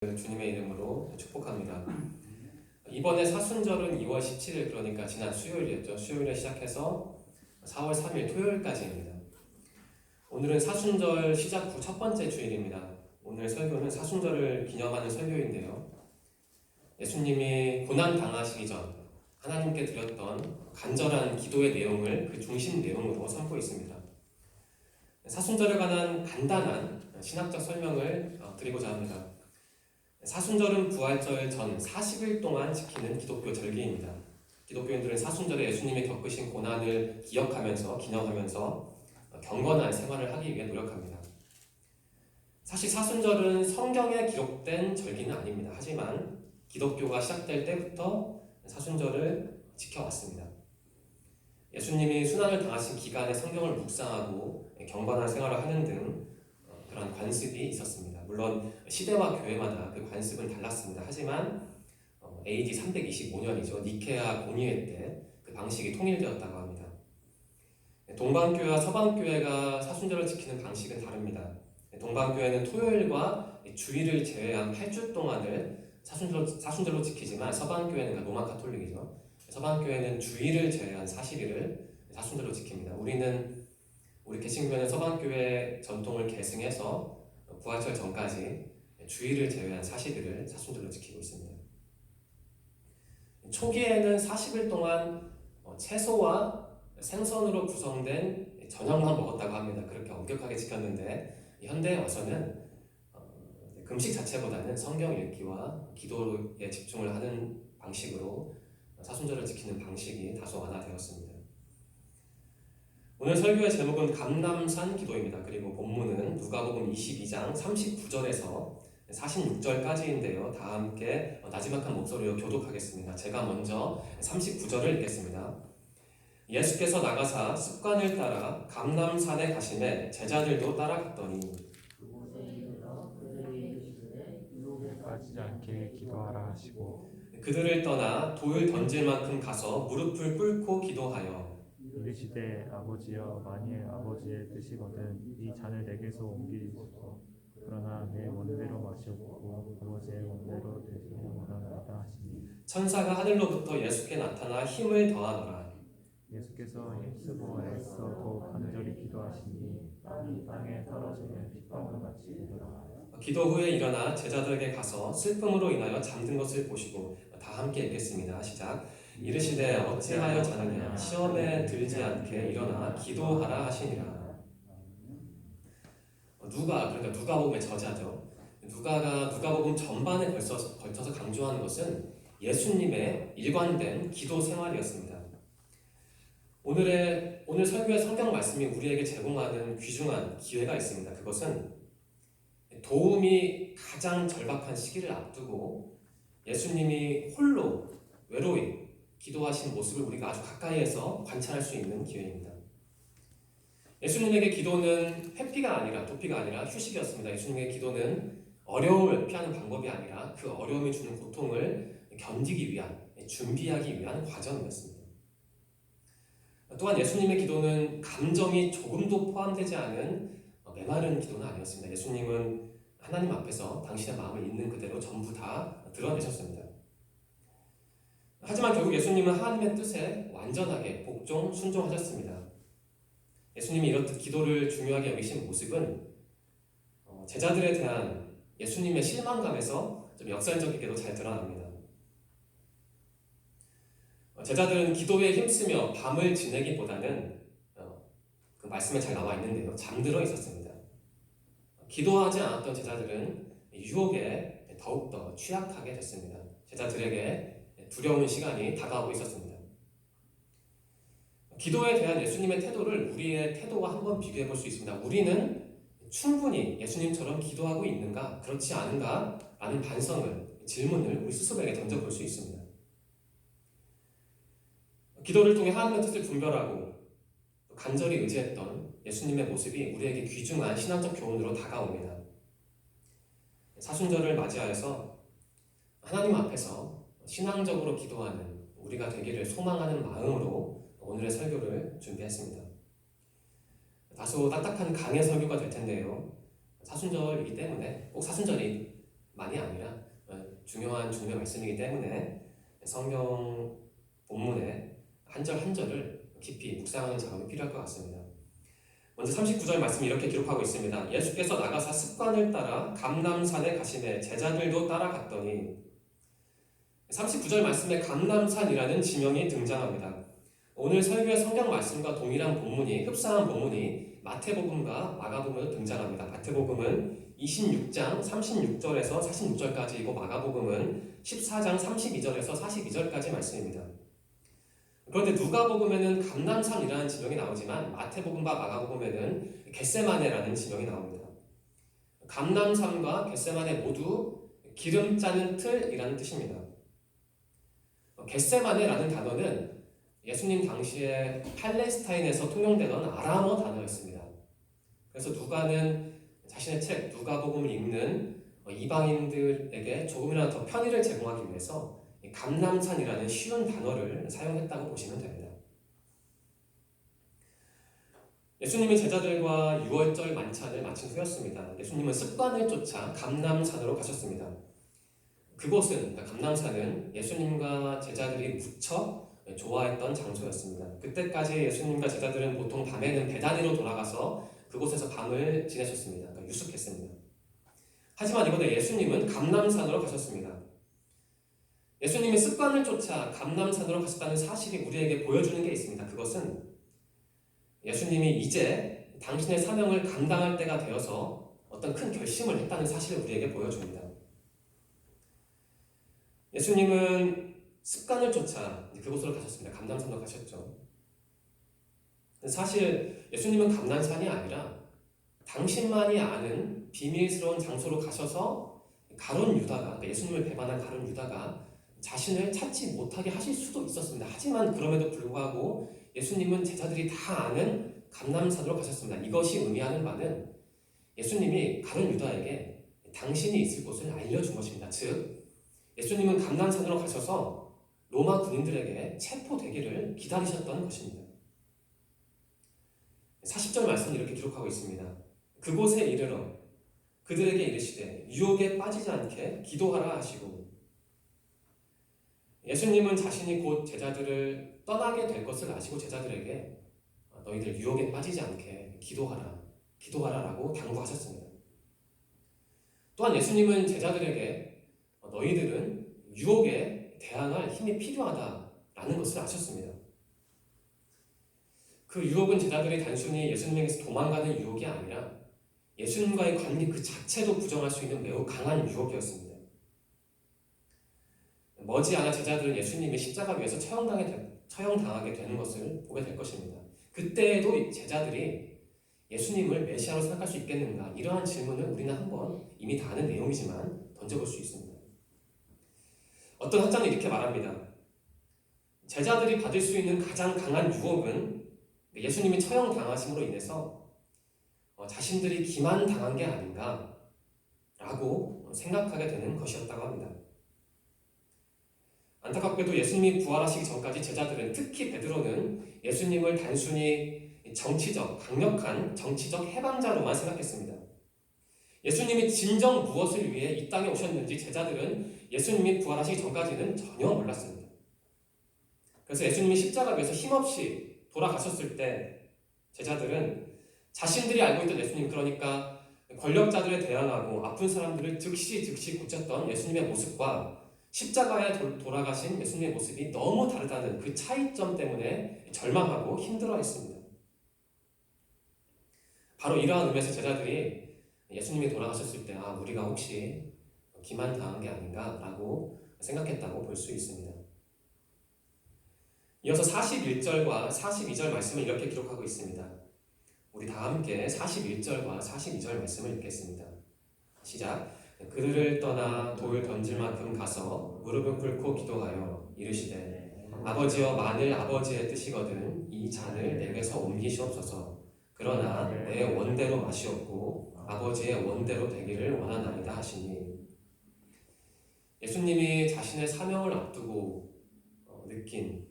주님의 이름으로 축복합니다. 이번에 사순절은 2월 17일, 그러니까 지난 수요일이었죠. 수요일에 시작해서 4월 3일 토요일까지입니다. 오늘은 사순절 시작 후 첫 번째 주일입니다. 오늘 설교는 사순절을 기념하는 설교인데요. 예수님이 고난 당하시기 전 하나님께 드렸던 간절한 기도의 내용을 그 중심 내용으로 삼고 있습니다. 사순절에 관한 간단한 신학적 설명을 드리고자 합니다. 사순절은 부활절 전 40일 동안 지키는 기독교 절기입니다. 기독교인들은 사순절에 예수님이 겪으신 고난을 기억하면서 기념하면서 경건한 생활을 하기 위해 노력합니다. 사실 사순절은 성경에 기록된 절기는 아닙니다. 하지만 기독교가 시작될 때부터 사순절을 지켜왔습니다. 예수님이 순환을 당하신 기간에 성경을 묵상하고 경건한 생활을 하는 등 그런 관습이 있었습니다. 물론 시대와 교회마다 그 관습은 달랐습니다. 하지만 AD 325년이죠. 니케아 공의회 때 그 방식이 통일되었다고 합니다. 동방교회와 서방교회가 사순절을 지키는 방식은 다릅니다. 동방교회는 토요일과 주일을 제외한 8주 동안을 사순절로 지키지만 서방교회는, 그러니까 로마 가톨릭이죠. 서방교회는 주일을 제외한 40일을 사순절로 지킵니다. 우리 개신교회는 서방교회 전통을 계승해서 부활절 전까지 주일을 제외한 40일을 사순절로 지키고 있습니다. 초기에는 40일 동안 채소와 생선으로 구성된 저녁만 먹었다고 합니다. 그렇게 엄격하게 지켰는데 현대에 와서는 금식 자체보다는 성경 읽기와 기도에 집중을 하는 방식으로 사순절을 지키는 방식이 다소 완화되었습니다. 오늘 설교의 제목은 감람산 기도입니다. 그리고 본문은 누가복음 22장 39절에서 46절까지인데요. 다 함께 나지막한 목소리로 교독하겠습니다. 제가 먼저 39절을 읽겠습니다. 예수께서 나가사 습관을 따라 감람산에 가시매 제자들도 따라갔더니 그곳에 이르러 그들에게 이르시되 유혹에 빠지지 않게 기도하라 하시고 그들을 떠나 돌 던질 만큼 가서 무릎을 꿇고 기도하여 이르시되 아버지여 만일 아버지의 뜻이거든 이 잔을 내게서 옮기소서 그러나 내 원대로 마시옵고 아버지의 원대로 되기를 원하나이다 하시니 천사가 하늘로부터 예수께 나타나 힘을 더하노라. 예수께서 힘쓰고 애써 더욱 간절히 기도하시니 땀이 땅에 떨어지는 핏방울 같이 되더라. 기도 후에 일어나 제자들에게 가서 슬픔으로 인하여 잠든 것을 보시고, 다 함께 읽겠습니다. 시작. 이르시되 어찌하여 자느냐 시험에 들지 않게 일어나 기도하라 하시니라. 그러니까 누가복음의 저자죠. 누가복음 전반에 걸쳐서 강조하는 것은 예수님의 일관된 기도 생활이었습니다. 오늘 설교의 성경 말씀이 우리에게 제공하는 귀중한 기회가 있습니다. 그것은 도움이 가장 절박한 시기를 앞두고 예수님이 홀로 외로이 기도하신 모습을 우리가 아주 가까이에서 관찰할 수 있는 기회입니다. 예수님에게 기도는 회피가 아니라 도피가 아니라 휴식이었습니다. 예수님의 기도는 어려움을 피하는 방법이 아니라 그 어려움이 주는 고통을 견디기 위한, 준비하기 위한 과정이었습니다. 또한 예수님의 기도는 감정이 조금도 포함되지 않은 메마른 기도는 아니었습니다. 예수님은 하나님 앞에서 당신의 마음을 있는 그대로 전부 다 드러내셨습니다. 하지만 결국 예수님은 하나님의 뜻에 완전하게 복종, 순종하셨습니다. 예수님이 이렇듯 기도를 중요하게 여기신 모습은 제자들에 대한 예수님의 실망감에서 좀 역설적이게도 잘 드러납니다. 제자들은 기도에 힘쓰며 밤을 지내기보다는 그 말씀에 잘 나와 있는데요, 잠들어 있었습니다. 기도하지 않았던 제자들은 유혹에 더욱더 취약하게 됐습니다. 제자들에게 두려운 시간이 다가오고 있었습니다. 기도에 대한 예수님의 태도를 우리의 태도와 한번 비교해 볼 수 있습니다. 우리는 충분히 예수님처럼 기도하고 있는가, 그렇지 않은가 라는 질문을 우리 스스로에게 던져볼 수 있습니다. 기도를 통해 하나님의 뜻을 분별하고 간절히 의지했던 예수님의 모습이 우리에게 귀중한 신앙적 교훈으로 다가옵니다. 사순절을 맞이하여서 하나님 앞에서 신앙적으로 기도하는 우리가 되기를 소망하는 마음으로 오늘의 설교를 준비했습니다. 다소 딱딱한 강의 설교가 될 텐데요. 사순절이기 때문에 꼭 사순절이 것만이 아니라 중요한 중요한 말씀이기 때문에 성경 본문의 한 절 한 절을 깊이 묵상하는 작업이 필요할 것 같습니다. 먼저 39절 말씀 이렇게 기록하고 있습니다. 예수께서 나가사 습관을 따라 감람산에 가시매 제자들도 따라갔더니 39절 말씀에 감람산이라는 지명이 등장합니다. 오늘 설교의 성경 말씀과 동일한 본문이 흡사한 본문이 마태복음과 마가복음에도 등장합니다. 마태복음은 26장 36절에서 46절까지이고 마가복음은 14장 32절에서 42절까지 말씀입니다. 그런데 누가복음에는 감람산이라는 지명이 나오지만 마태복음과 마가복음에는 겟세마네라는 지명이 나옵니다. 감람산과 겟세마네 모두 기름 짜는 틀이라는 뜻입니다. 겟세마네라는 단어는 예수님 당시에 팔레스타인에서 통용되던 아람어 단어였습니다. 그래서 누가는 자신의 책 누가복음을 읽는 이방인들에게 조금이라도 더 편의를 제공하기 위해서 감람산이라는 쉬운 단어를 사용했다고 보시면 됩니다. 예수님이 제자들과 유월절 만찬을 마친 후였습니다. 예수님은 습관을 쫓아 감람산으로 가셨습니다. 그곳은, 감람산은 예수님과 제자들이 무척 좋아했던 장소였습니다. 그때까지 예수님과 제자들은 보통 밤에는 베다니로 돌아가서 그곳에서 밤을 지내셨습니다. 그러니까 유숙했습니다. 하지만 이번에 예수님은 감람산으로 가셨습니다. 예수님이 습관을 쫓아 감람산으로 가셨다는 사실이 우리에게 보여주는 게 있습니다. 그것은 예수님이 이제 당신의 사명을 감당할 때가 되어서 어떤 큰 결심을 했다는 사실을 우리에게 보여줍니다. 예수님은 습관을 쫓아 그곳으로 가셨습니다. 감람산으로 가셨죠. 사실 예수님은 감람산이 아니라 당신만이 아는 비밀스러운 장소로 가셔서 가룟 유다가, 그러니까 예수님을 배반한 가룟 유다가 자신을 찾지 못하게 하실 수도 있었습니다. 하지만 그럼에도 불구하고 예수님은 제자들이 다 아는 감람산으로 가셨습니다. 이것이 의미하는 바는 예수님이 가룟 유다에게 당신이 있을 곳을 알려준 것입니다. 즉 예수님은 감람산으로 가셔서 로마 군인들에게 체포되기를 기다리셨던 것입니다. 40절 말씀은 이렇게 기록하고 있습니다. 그곳에 이르러 그들에게 이르시되 유혹에 빠지지 않게 기도하라 하시고, 예수님은 자신이 곧 제자들을 떠나게 될 것을 아시고 제자들에게 너희들 유혹에 빠지지 않게 기도하라라고 당부하셨습니다. 또한 예수님은 제자들에게 너희들은 유혹에 대항할 힘이 필요하다라는 것을 아셨습니다. 그 유혹은 제자들이 단순히 예수님에게서 도망가는 유혹이 아니라 예수님과의 관계 그 자체도 부정할 수 있는 매우 강한 유혹이었습니다. 머지않아 제자들은 예수님이 십자가 위에서 처형당하게 되는 것을 보게 될 것입니다. 그때에도 제자들이 예수님을 메시아로 생각할 수 있겠는가? 이러한 질문을 우리는 한번 이미 다 아는 내용이지만 던져볼 수 있습니다. 어떤 학자는 이렇게 말합니다. 제자들이 받을 수 있는 가장 강한 유혹은 예수님이 처형당하심으로 인해서 자신들이 기만당한 게 아닌가라고 생각하게 되는 것이었다고 합니다. 안타깝게도 예수님이 부활하시기 전까지 제자들은, 특히 베드로는 예수님을 단순히 강력한 정치적 해방자로만 생각했습니다. 예수님이 진정 무엇을 위해 이 땅에 오셨는지 제자들은 예수님이 부활하시기 전까지는 전혀 몰랐습니다. 그래서 예수님이 십자가 위에서 힘없이 돌아가셨을 때 제자들은 자신들이 알고 있던 예수님, 그러니까 권력자들에 대항하고 아픈 사람들을 즉시 고쳤던 예수님의 모습과 십자가에 돌아가신 예수님의 모습이 너무 다르다는 그 차이점 때문에 절망하고 힘들어했습니다. 바로 이러한 의미에서 제자들이 예수님이 돌아가셨을 때 우리가 혹시 기만당한 게 아닌가라고 생각했다고 볼 수 있습니다. 이어서 41절과 42절 말씀을 이렇게 기록하고 있습니다. 우리 다 함께 41절과 42절 말씀을 읽겠습니다. 시작. 그들을 떠나 돌 던질 만큼 가서 무릎을 꿇고 기도하여 이르시되 아버지여, 만일 아버지의 뜻이거든 이 잔을 내게서 옮기시옵소서. 그러나 내 원대로 마시옵고 아버지의 원대로 되기를 원하나이다 하시니, 예수님이 자신의 사명을 앞두고 느낀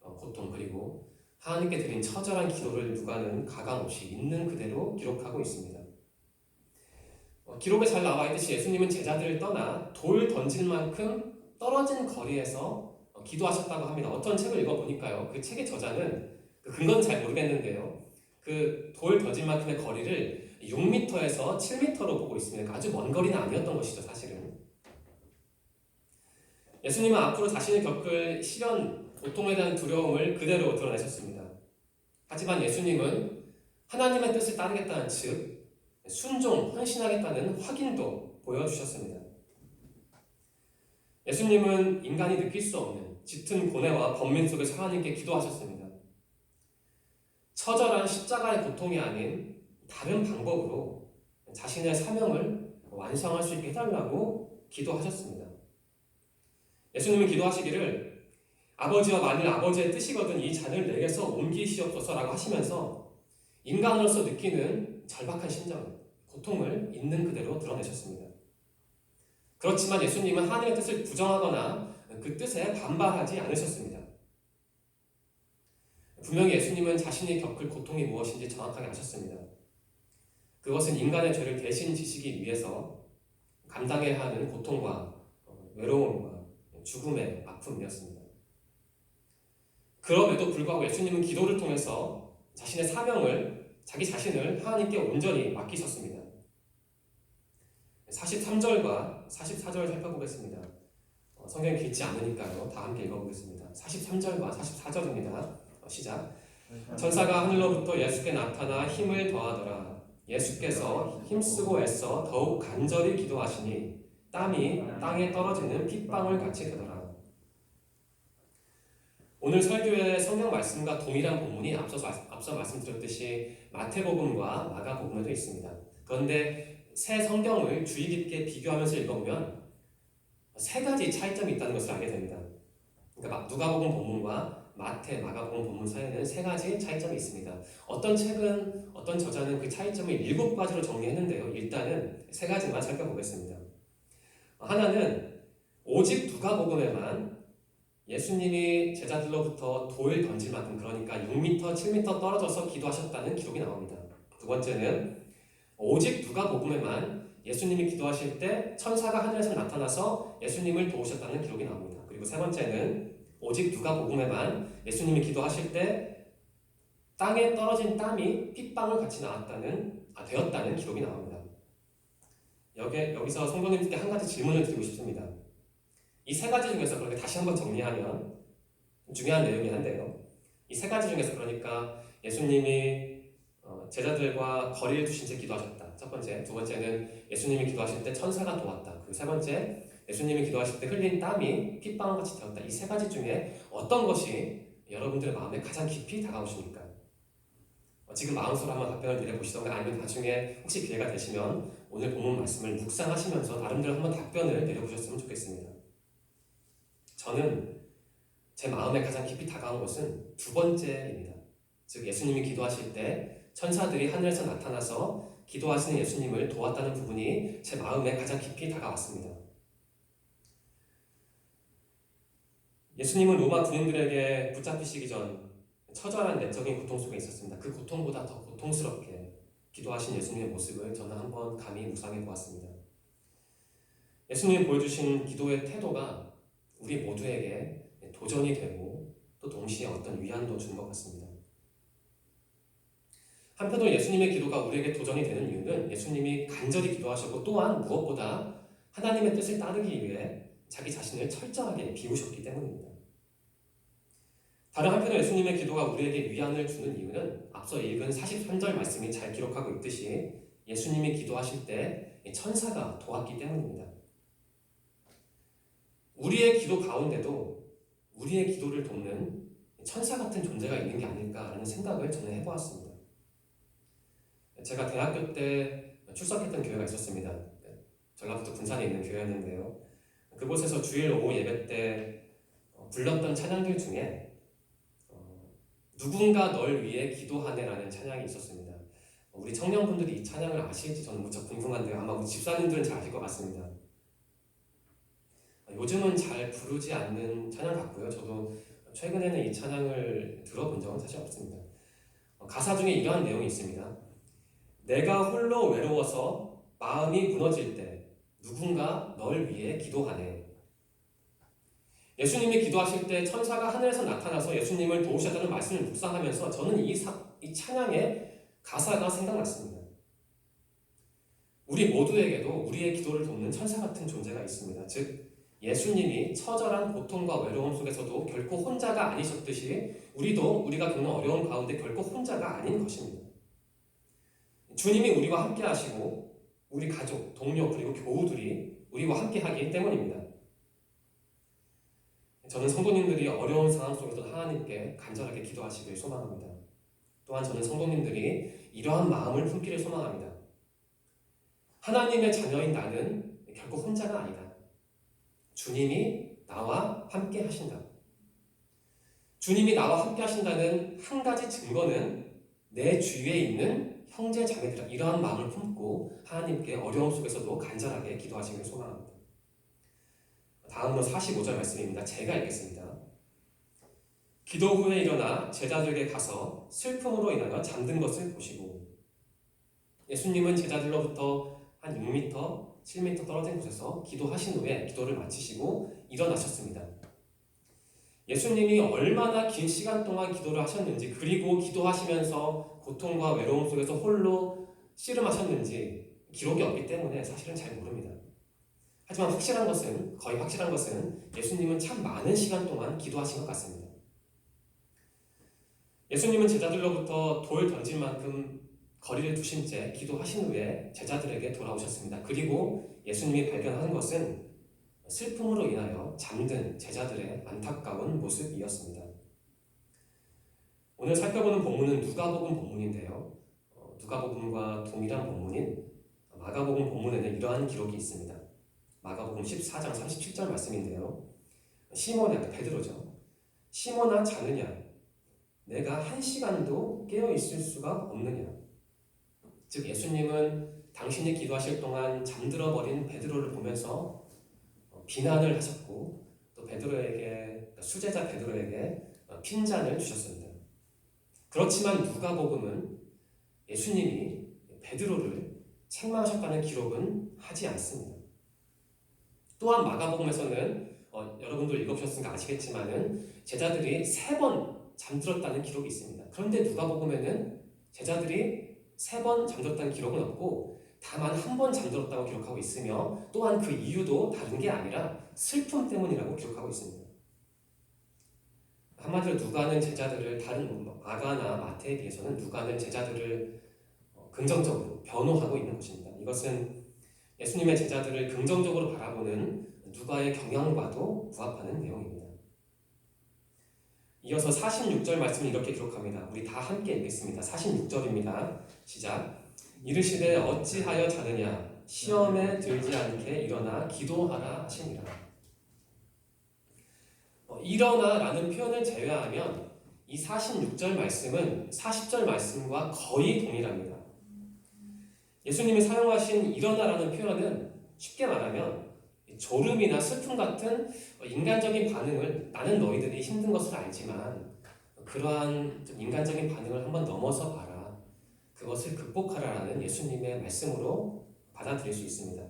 고통, 그리고 하나님께 드린 처절한 기도를 누가는 가감없이 있는 그대로 기록하고 있습니다. 기록에 잘 나와 있듯이 예수님은 제자들을 떠나 돌 던질 만큼 떨어진 거리에서 기도하셨다고 합니다. 어떤 책을 읽어보니까요. 그 책의 저자는 그 근거는 잘 모르겠는데요. 그 돌 던질 만큼의 거리를 6m에서 7m로 보고 있습니다. 아주 먼 거리는 아니었던 것이죠, 사실은. 예수님은 앞으로 자신이 겪을 시련, 고통에 대한 두려움을 그대로 드러내셨습니다. 하지만 예수님은 하나님의 뜻을 따르겠다는 즉 순종, 헌신하겠다는 확인도 보여주셨습니다. 예수님은 인간이 느낄 수 없는 짙은 고뇌와 번민 속에서 하나님께 기도하셨습니다. 처절한 십자가의 고통이 아닌 다른 방법으로 자신의 사명을 완성할 수 있게 해달라고 기도하셨습니다. 예수님은 기도하시기를 아버지와 만일 아버지의 뜻이거든 이 잔을 내게서 옮기시옵소서라고 하시면서 인간으로서 느끼는 절박한 심정, 고통을 있는 그대로 드러내셨습니다. 그렇지만 예수님은 하나님의 뜻을 부정하거나 그 뜻에 반발하지 않으셨습니다. 분명히 예수님은 자신이 겪을 고통이 무엇인지 정확하게 아셨습니다. 그것은 인간의 죄를 대신 지시기 위해서 감당해야 하는 고통과 외로움과 죽음의 아픔이었습니다. 그럼에도 불구하고 예수님은 기도를 통해서 자신의 사명을, 자기 자신을 하나님께 온전히 맡기셨습니다. 43절과 44절 살펴보겠습니다. 성경이 길지 않으니까요. 다 함께 읽어보겠습니다. 43절과 44절입니다. 시작. 천사가 하늘로부터 예수께 나타나 힘을 더하더라. 예수께서 힘쓰고 애써 더욱 간절히 기도하시니 땀이 땅에 떨어지는 핏방울 같이 되더라. 오늘 설교의 성경 말씀과 동일한 본문이 앞서 말씀드렸듯이 마태복음과 마가복음에도 있습니다. 그런데 새 성경을 주의 깊게 비교하면서 읽어보면 세 가지 차이점이 있다는 것을 알게 됩니다. 그러니까 누가복음 본문과 마태, 마가복음 본문 사이에는 세 가지 차이점이 있습니다. 어떤 책은, 어떤 저자는 그 차이점을 7가지로 정리했는데요. 일단은 세 가지만 살펴보겠습니다. 하나는 오직 누가복음에만 예수님이 제자들로부터 돌 던질 만큼, 그러니까 6m, 7m 떨어져서 기도하셨다는 기록이 나옵니다. 두 번째는 오직 누가복음에만 예수님이 기도하실 때 천사가 하늘에서 나타나서 예수님을 도우셨다는 기록이 나옵니다. 그리고 세 번째는 오직 누가복음에만 예수님이 기도하실 때 땅에 떨어진 땀이 핏방울 같이 되었다는 기록이 나옵니다. 여기서 성도님들께 한 가지 질문을 드리고 싶습니다. 이 세 가지 중에서, 그렇게 다시 한번 정리하면 중요한 내용이긴 한데요. 이 세 가지 중에서, 그러니까 예수님이 제자들과 거리를 두신 채 기도하셨다. 첫 번째. 두 번째는 예수님이 기도하실 때 천사가 도왔다. 그리고 세 번째, 예수님이 기도하실 때 흘린 땀이 핏방울같이 되었다. 이 세 가지 중에 어떤 것이 여러분들의 마음에 가장 깊이 다가오십니까? 지금 마음속으로 한번 답변을 내려보시던가, 아니면 나중에 혹시 기회가 되시면 오늘 본문 말씀을 묵상하시면서 나름대로 한번 답변을 내려보셨으면 좋겠습니다. 저는 제 마음에 가장 깊이 다가온 것은 두 번째입니다. 즉 예수님이 기도하실 때 천사들이 하늘에서 나타나서 기도하시는 예수님을 도왔다는 부분이 제 마음에 가장 깊이 다가왔습니다. 예수님은 로마 군인들에게 붙잡히시기 전 처절한 내적인 고통 속에 있었습니다. 그 고통보다 더 고통스럽게 기도하신 예수님의 모습을 저는 한번 감히 묵상해 보았습니다. 예수님이 보여주신 기도의 태도가 우리 모두에게 도전이 되고 또 동시에 어떤 위안도 주는 것 같습니다. 한편으로 예수님의 기도가 우리에게 도전이 되는 이유는 예수님이 간절히 기도하셨고 또한 무엇보다 하나님의 뜻을 따르기 위해 자기 자신을 철저하게 비우셨기 때문입니다. 다른 한편으로 예수님의 기도가 우리에게 위안을 주는 이유는 앞서 읽은 43절 말씀이 잘 기록하고 있듯이 예수님이 기도하실 때 천사가 도왔기 때문입니다. 우리의 기도 가운데도 우리의 기도를 돕는 천사 같은 존재가 있는 게 아닐까라는 생각을 저는 해보았습니다. 제가 대학교 때 출석했던 교회가 있었습니다. 전라북도 군산에 있는 교회였는데요. 그곳에서 주일 오후 예배 때 불렀던 찬양들 중에 누군가 널 위해 기도하네라는 찬양이 있었습니다. 우리 청년분들이 이 찬양을 아실지 저는 무척 궁금한데요. 아마 우리 집사님들은 잘 아실 것 같습니다. 요즘은 잘 부르지 않는 찬양 같고요. 저도 최근에는 이 찬양을 들어본 적은 사실 없습니다. 가사 중에 이러한 내용이 있습니다. 내가 홀로 외로워서 마음이 무너질 때 누군가 널 위해 기도하네. 예수님이 기도하실 때 천사가 하늘에서 나타나서 예수님을 도우셨다는 말씀을 묵상하면서 저는 이 찬양의 가사가 생각났습니다. 우리 모두에게도 우리의 기도를 돕는 천사 같은 존재가 있습니다. 즉 예수님이 처절한 고통과 외로움 속에서도 결코 혼자가 아니셨듯이 우리도 우리가 겪는 어려운 가운데 결코 혼자가 아닌 것입니다. 주님이 우리와 함께 하시고 우리 가족, 동료 그리고 교우들이 우리와 함께 하기 때문입니다. 저는 성도님들이 어려운 상황 속에서 하나님께 간절하게 기도하시길 소망합니다. 또한 저는 성도님들이 이러한 마음을 품기를 소망합니다. 하나님의 자녀인 나는 결코 혼자가 아니다. 주님이 나와 함께 하신다. 주님이 나와 함께 하신다는 한 가지 증거는 내 주위에 있는 형제 자매들 이러한 마음을 품고 하나님께 어려움 속에서도 간절하게 기도하시길 소망합니다. 다음으로 45절 말씀입니다. 제가 읽겠습니다. 기도 후에 일어나 제자들에게 가서 슬픔으로 인하여 잠든 것을 보시고 예수님은 제자들로부터 한 6m, 7m 떨어진 곳에서 기도하신 후에 기도를 마치시고 일어나셨습니다. 예수님이 얼마나 긴 시간 동안 기도를 하셨는지 그리고 기도하시면서 고통과 외로움 속에서 홀로 씨름하셨는지 기록이 없기 때문에 사실은 잘 모릅니다. 하지만 거의 확실한 것은 예수님은 참 많은 시간 동안 기도하신 것 같습니다. 예수님은 제자들로부터 돌 던질 만큼 거리를 두신 채 기도하신 후에 제자들에게 돌아오셨습니다. 그리고 예수님이 발견한 것은 슬픔으로 인하여 잠든 제자들의 안타까운 모습이었습니다. 오늘 살펴보는 본문은 누가복음 본문인데요. 누가복음과 동일한 본문인 마가복음 본문에는 이러한 기록이 있습니다. 마가복음 14장 37절 말씀인데요. 시몬아, 베드로죠. 시몬아 자느냐? 내가 한 시간도 깨어 있을 수가 없느냐? 즉 예수님은 당신이 기도하실 동안 잠들어 버린 베드로를 보면서 비난을 하셨고 또 수제자 베드로에게 핀잔을 주셨습니다. 그렇지만 누가복음은 예수님이 베드로를 책망하셨다는 기록은 하지 않습니다. 또한 마가복음에서는 여러분도 읽어보셨으니까 아시겠지만은 제자들이 3번 잠들었다는 기록이 있습니다. 그런데 누가복음에는 제자들이 3번 잠들었다는 기록은 없고 다만 1번 잠들었다고 기록하고 있으며 또한 그 이유도 다른 게 아니라 슬픔 때문이라고 기록하고 있습니다. 한마디로 누가는 제자들을 다른 마가나 마태에 비해서는 누가는 제자들을 긍정적으로 변호하고 있는 것입니다. 이것은 예수님의 제자들을 긍정적으로 바라보는 누가의 경향과도 부합하는 내용입니다. 이어서 46절 말씀을 이렇게 기록합니다. 우리 다 함께 읽겠습니다. 46절입니다. 시작. 이르시되 어찌하여 자느냐 시험에 들지 않게 일어나 기도하라 하시니라. 일어나라는 표현을 제외하면 이 46절 말씀은 40절 말씀과 거의 동일합니다. 예수님이 사용하신 일어나라는 표현은 쉽게 말하면 졸음이나 슬픔 같은 인간적인 반응을 나는 너희들이 힘든 것을 알지만 그러한 좀 인간적인 반응을 한번 넘어서 봐라. 그것을 극복하라라는 예수님의 말씀으로 받아들일 수 있습니다.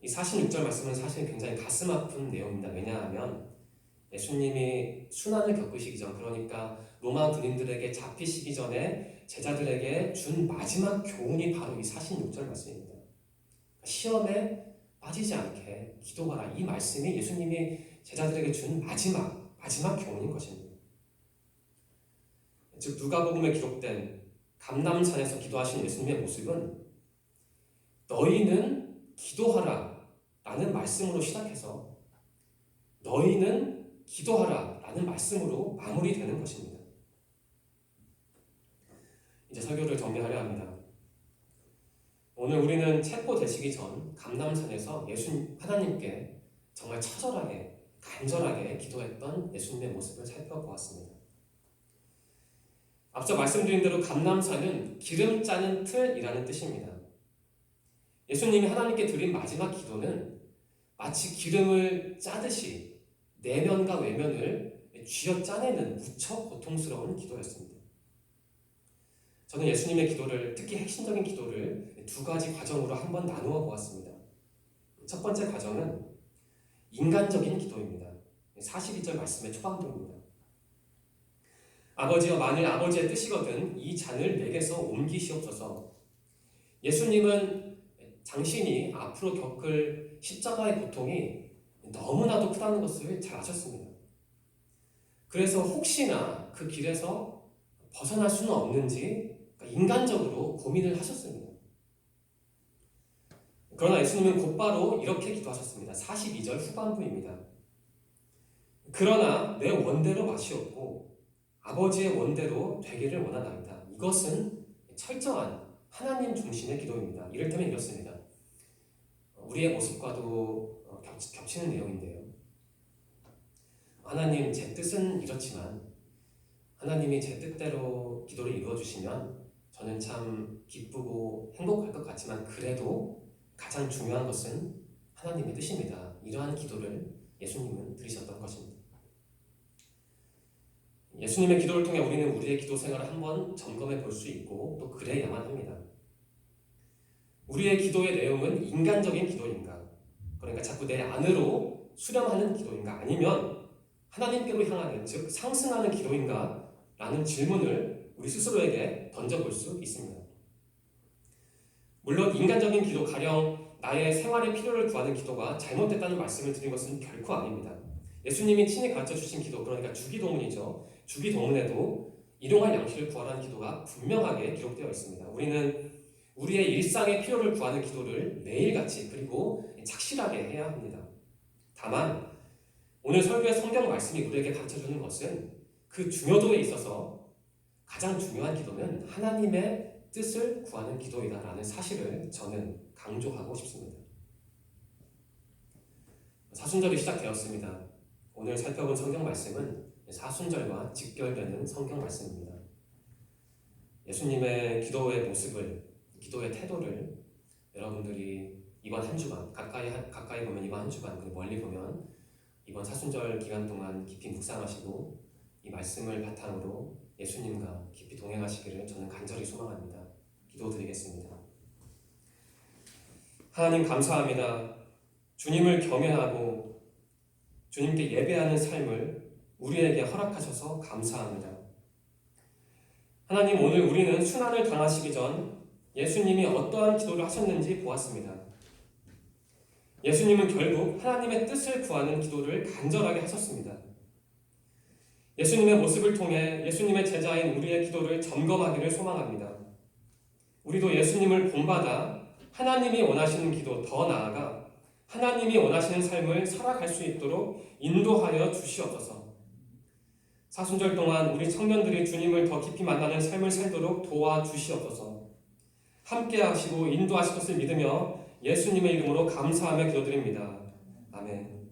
이 46절 말씀은 사실 굉장히 가슴 아픈 내용입니다. 왜냐하면 예수님이 순환을 겪으시기 전, 그러니까 로마 군인들에게 잡히시기 전에 제자들에게 준 마지막 교훈이 바로 이 46절 말씀입니다. 시험에 빠지지 않게 기도하라. 이 말씀이 예수님이 제자들에게 준 마지막 교훈인 것입니다. 즉 누가복음에 기록된 감람산에서 기도하신 예수님의 모습은 너희는 기도하라 라는 말씀으로 시작해서 너희는 기도하라 라는 말씀으로 마무리되는 것입니다. 이제 설교를 정리하려 합니다. 오늘 우리는 체포되시기 전 감람산에서 하나님께 정말 처절하게 간절하게 기도했던 예수님의 모습을 살펴보았습니다. 앞서 말씀드린 대로 감람산은 기름 짜는 틀이라는 뜻입니다. 예수님이 하나님께 드린 마지막 기도는 마치 기름을 짜듯이 내면과 외면을 쥐어 짜내는 무척 고통스러운 기도였습니다. 저는 예수님의 기도를, 특히 핵심적인 기도를 두 가지 과정으로 한번 나누어 보았습니다. 첫 번째 과정은 인간적인 기도입니다. 42절 말씀의 초반부입니다. 아버지여, 만일 아버지의 뜻이거든 이 잔을 내게서 옮기시옵소서. 예수님은 당신이 앞으로 겪을 십자가의 고통이 너무나도 크다는 것을 잘 아셨습니다. 그래서 혹시나 그 길에서 벗어날 수는 없는지 인간적으로 고민을 하셨습니다. 그러나 예수님은 곧바로 이렇게 기도하셨습니다. 42절 후반부입니다. 그러나 내 원대로 마시옵고 아버지의 원대로 되기를 원하나이다. 이것은 철저한 하나님 중심의 기도입니다. 이를테면 이렇습니다. 우리의 모습과도 겹치는 내용인데요. 하나님, 제 뜻은 이렇지만 하나님이 제 뜻대로 기도를 이루어주시면 저는 참 기쁘고 행복할 것 같지만 그래도 가장 중요한 것은 하나님의 뜻입니다. 이러한 기도를 예수님은 드리셨던 것입니다. 예수님의 기도를 통해 우리는 우리의 기도 생활을 한번 점검해 볼 수 있고 또 그래야만 합니다. 우리의 기도의 내용은 인간적인 기도인가? 그러니까 자꾸 내 안으로 수렴하는 기도인가? 아니면 하나님께로 향하는, 즉 상승하는 기도인가? 라는 질문을 우리 스스로에게 던져볼 수 있습니다. 물론 인간적인 기도, 가령 나의 생활의 필요를 구하는 기도가 잘못됐다는 말씀을 드린 것은 결코 아닙니다. 예수님이 친히 가르쳐 주신 기도, 그러니까 주기도문이죠. 주기도문에도 일용할 양식을 구하라는 기도가 분명하게 기록되어 있습니다. 우리는 우리의 일상의 필요를 구하는 기도를 매일같이 그리고 착실하게 해야 합니다. 다만 오늘 설교의 성경 말씀이 우리에게 가르쳐주는 것은 그 중요도에 있어서 가장 중요한 기도는 하나님의 뜻을 구하는 기도이다라는 사실을 저는 강조하고 싶습니다. 사순절이 시작되었습니다. 오늘 살펴본 성경 말씀은 사순절과 직결되는 성경 말씀입니다. 예수님의 기도의 모습을, 기도의 태도를 여러분들이 이번 한 주간, 가까이 보면 이번 한 주간, 그리고 멀리 보면 이번 사순절 기간 동안 깊이 묵상하시고 이 말씀을 바탕으로 예수님과 깊이 동행하시기를 저는 간절히 소망합니다. 기도드리겠습니다. 하나님 감사합니다. 주님을 경외하고 주님께 예배하는 삶을 우리에게 허락하셔서 감사합니다. 하나님, 오늘 우리는 순환을 당하시기 전 예수님이 어떠한 기도를 하셨는지 보았습니다. 예수님은 결국 하나님의 뜻을 구하는 기도를 간절하게 하셨습니다. 예수님의 모습을 통해 예수님의 제자인 우리의 기도를 점검하기를 소망합니다. 우리도 예수님을 본받아 하나님이 원하시는 기도, 더 나아가 하나님이 원하시는 삶을 살아갈 수 있도록 인도하여 주시옵소서. 사순절 동안 우리 청년들이 주님을 더 깊이 만나는 삶을 살도록 도와주시옵소서. 함께 하시고 인도하실 것을 믿으며 예수님의 이름으로 감사하며 기도드립니다. 아멘.